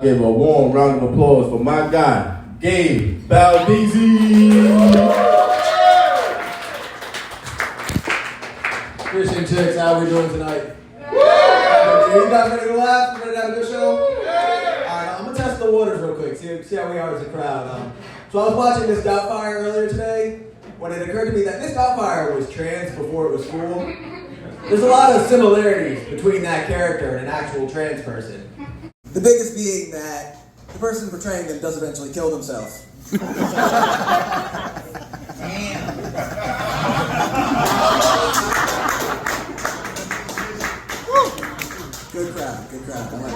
Give a warm round of applause for my guy, Gabe Baldizzi. Christian Chicks, how we doing tonight? You guys ready to laugh? You ready to have a good show? Alright, I'm gonna test the waters real quick, see how we are as a crowd. So I was watching Miss Doubtfire earlier today, when it occurred to me that Miss Doubtfire was trans before it was cool. There's a lot of similarities between that character and an actual trans person. The biggest being that the person portraying them does eventually kill themselves. Damn. Good crowd. I like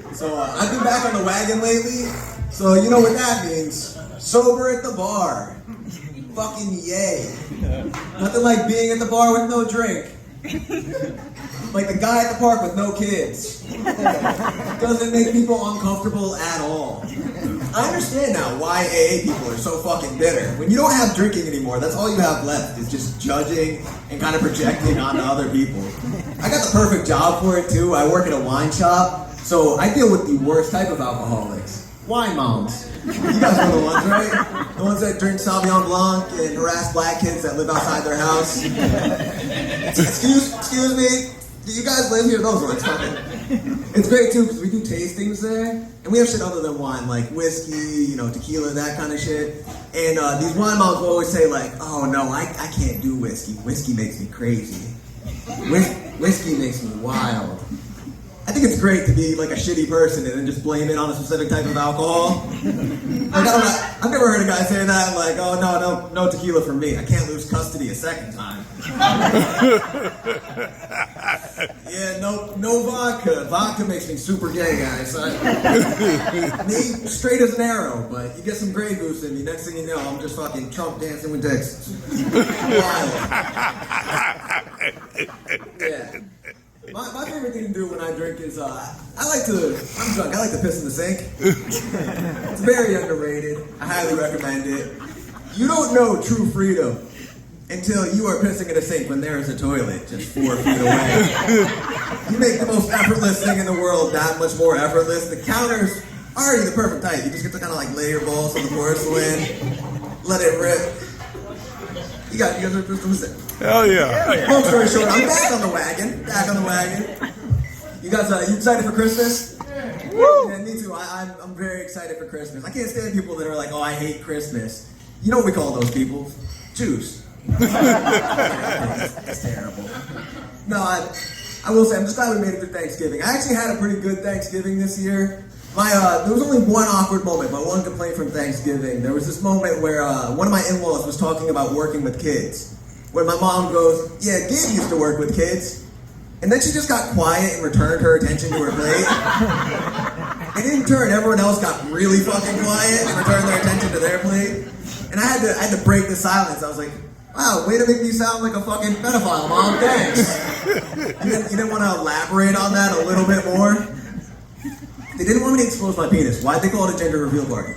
it. So I've been back on the wagon lately, so you know what that means. Sober at the bar. Fucking yay. Nothing like being at the bar with no drink. Like the guy at the park with no kids. Doesn't make people uncomfortable at all. I understand now why AA people are so fucking bitter. When you don't have drinking anymore, that's all you have left is just judging and kind of projecting onto other people. I got the perfect job for it too. I work at a wine shop, so I deal with the worst type of alcoholics. Wine moms. You guys know the ones, right? The ones that drink Sauvignon Blanc and harass black kids that live outside their house. Excuse me. Do you guys live here? Those ones, It's great too because we do tastings there, and we have shit other than wine, like whiskey, tequila, that kind of shit. And these wine moms will always say like, "Oh no, I can't do whiskey. Whiskey makes me crazy. Whiskey makes me wild." I think it's great to be like a shitty person and then just blame it on a specific type of alcohol. Like, I've never heard a guy say that, like, "Oh no tequila for me. I can't lose custody a second time." Yeah, no vodka. Vodka makes me super gay, guys. Me, straight as an arrow, but you get some Grey Goose in me, next thing you know, I'm just fucking Trump dancing with dicks. Wild. Yeah. My favorite thing to do when I drink is, I'm drunk, I like to piss in the sink. It's very underrated. I highly recommend it. You don't know true freedom until you are pissing in a sink when there is a toilet just 4 feet away. You make the most effortless thing in the world that much more effortless. The counter's already the perfect height. You just get to kind of like lay your balls on the porcelain, let it rip. You guys are Hell yeah. Long story short, I'm back on the wagon. You guys, you excited for Christmas? Woo! Yeah, me too. I'm very excited for Christmas. I can't stand people that are like, "Oh, I hate Christmas." You know what we call those people? Jews. That's terrible. No, I will say, I'm just glad we made a good Thanksgiving. I actually had a pretty good Thanksgiving this year. There was only one awkward moment, but one complaint from Thanksgiving. There was this moment where one of my in-laws was talking about working with kids. When my mom goes, "Yeah, Gabe used to work with kids." And then she just got quiet and returned her attention to her plate. And in turn, everyone else got really fucking quiet and returned their attention to their plate. And I had to break the silence. I was like, "Wow, way to make me sound like a fucking pedophile, Mom, thanks." You didn't want to elaborate on that a little bit more? They didn't want me to expose my penis. Why'd they call it a gender reveal party?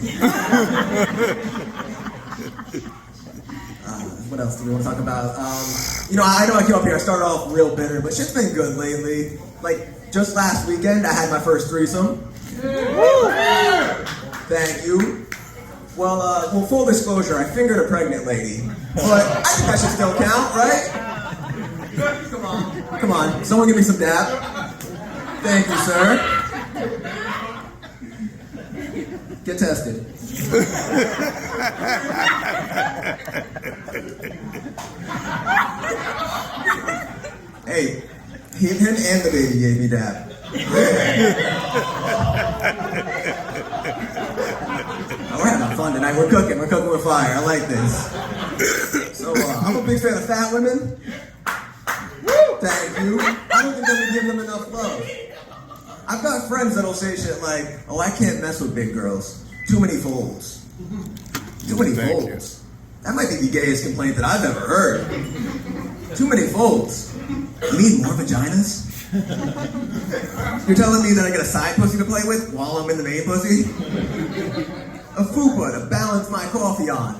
What else do we want to talk about? I know I came up here, I started off real bitter, but shit's been good lately. Like, just last weekend, I had my first threesome. Woo! Thank you. Well, full disclosure, I fingered a pregnant lady. But I think that should still count, right? Come on. Someone give me some dab. Thank you, sir. Get tested. Hey, him and the baby gave me dab. We're having fun tonight. We're cooking with fire. I like this. So, I'm a big fan of fat women. Thank you. I don't think that we give them enough love. I've got friends that'll say shit like, "Oh, I can't mess with big girls. Too many folds." Too many folds. That might be the gayest complaint that I've ever heard. Too many folds. You need more vaginas? You're telling me that I get a side pussy to play with while I'm in the main pussy? A fupa to balance my coffee on.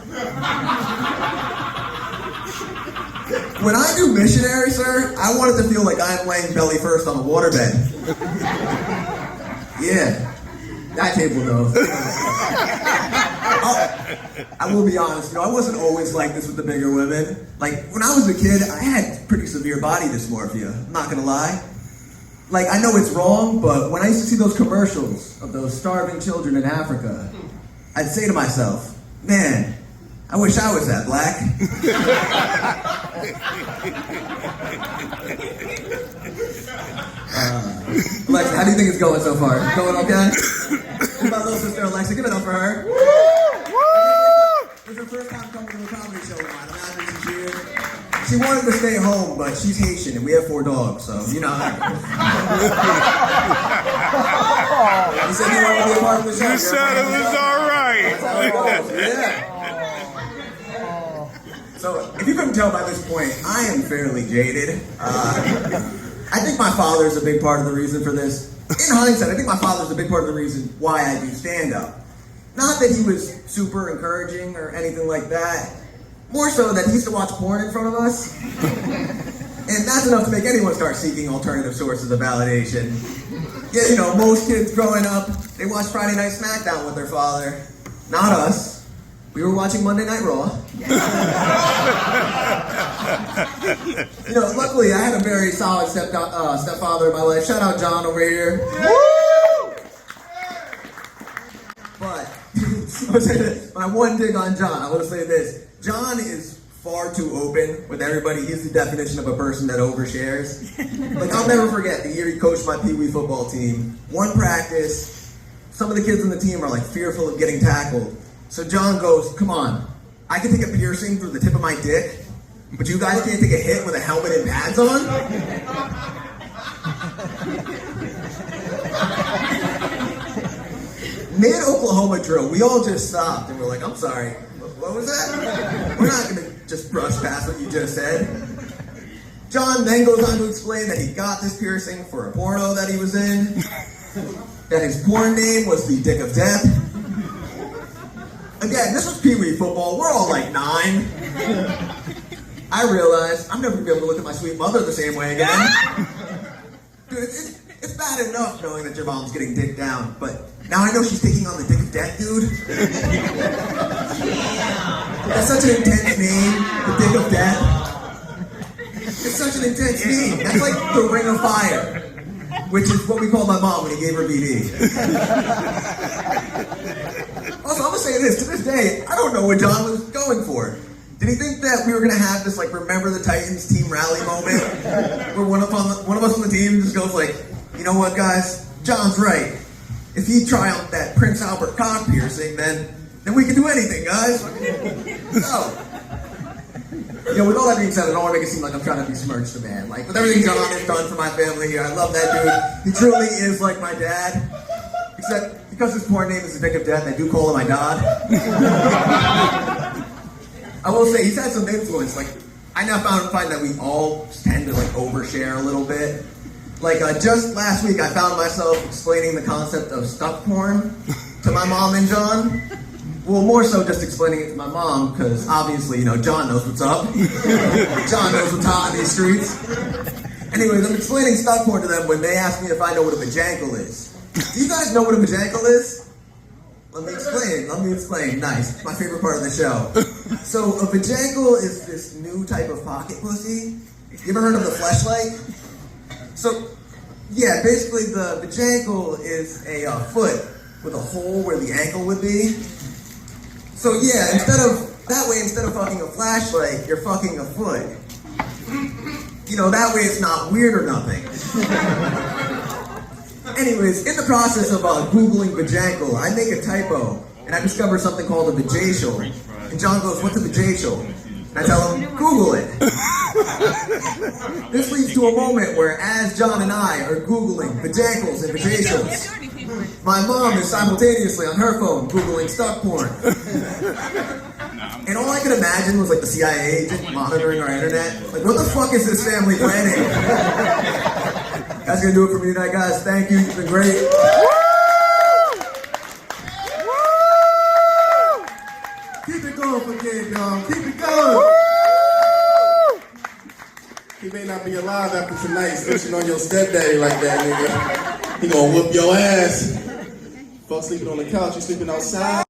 When I do missionary, sir, I want it to feel like I'm laying belly first on the waterbed. Yeah. That table though. I will be honest, I wasn't always like this with the bigger women. Like, when I was a kid, I had pretty severe body dysmorphia, I'm not gonna lie. Like, I know it's wrong, but when I used to see those commercials of those starving children in Africa, I'd say to myself, man, I wish I was that black. Alexa, how do you think it's going so far? Going okay? Here's my little sister Alexa, give it up for her. It's her first time coming to a comedy show of mine. Imagine she's here. She wanted to stay home, but she's Haitian and we have 4 dogs, so you know how it goes. You said you wanted to be a part of the show. You said it was alright. That's how it goes, yeah. So, if you couldn't tell by this point, I am fairly jaded. I think my father's a big part of the reason for this. In hindsight, I think my father's a big part of the reason why I do stand-up. Not that he was super encouraging or anything like that. More so that he used to watch porn in front of us. And that's enough to make anyone start seeking alternative sources of validation. Yeah, you know, most kids growing up, they watch Friday Night SmackDown with their father. Not us. We were watching Monday Night Raw. You know, luckily I had a very solid stepfather in my life. Shout out John over here. But, my one dig on John, I want to say this. John is far too open with everybody. He's the definition of a person that overshares. Like, I'll never forget the year he coached my Pee Wee football team. One practice, some of the kids on the team are like fearful of getting tackled. So John goes, come on, I can take a piercing through the tip of my dick, but you guys can't take a hit with a helmet and pads on? Mid-Oklahoma drill, we all just stopped and we're like, I'm sorry, what was that? We're not gonna just brush past what you just said. John then goes on to explain that he got this piercing for a porno that he was in, that his porn name was the Dick of Death. Again, this was Pee Wee football. We're all like 9. I realized I'm never gonna be able to look at my sweet mother the same way again. Dude, it's bad enough knowing that your mom's getting dicked down, but now I know she's taking on the Dick of Death, dude. That's such an intense name, the Dick of Death. It's such an intense name. That's like the Ring of Fire, which is what we called my mom when he gave her BD. Also, I'm gonna say this, to this day, I don't know what John was going for. Did he think that we were gonna have this, like, Remember the Titans team rally moment? Where one of us on the team just goes like, you know what, guys? John's right. If he try out that Prince Albert cock piercing, then we can do anything, guys. No. You know, with all that being said, I don't want to make it seem like I'm trying to besmirch the man. Like, with everything John has done for my family here, I love that dude. He truly is like my dad. Except, because his porn name is the Dick of Death, I do call him my God. I will say, he's had some influence. Like, I now find that we all tend to, like, overshare a little bit. Like, just last week, I found myself explaining the concept of stuff porn to my mom and John. Well, more so just explaining it to my mom, because obviously, you know, John knows what's up. John knows what's hot in these streets. Anyways, I'm explaining stuff porn to them when they ask me if I know what a vajankle is. Do you guys know what a vajankle is? Let me explain. Nice. My favorite part of the show. So, a vajankle is this new type of pocket pussy. You ever heard of the fleshlight? So, yeah, basically the vajankle is a foot with a hole where the ankle would be. So yeah, instead of fucking a flashlight, you're fucking a foot. You know, that way it's not weird or nothing. Anyways, in the process of Googling vajankle, I make a typo, and I discover something called a vajacial. And John goes, what's a vajacial? And I tell him, Google it. This leads to a moment where, as John and I are Googling vajankles and vajacials, my mom is simultaneously on her phone Googling stuff porn. And all I could imagine was like the CIA agent monitoring our internet. Like, what the fuck is this family planning? That's gonna do it for me tonight, guys. Thank you. It's been great. Keep it going for Gabe, y'all. Keep it going. He may not be alive after tonight, snitching on your stepdaddy like that, nigga. He gonna whoop your ass. Fuck sleeping on the couch, you sleeping outside.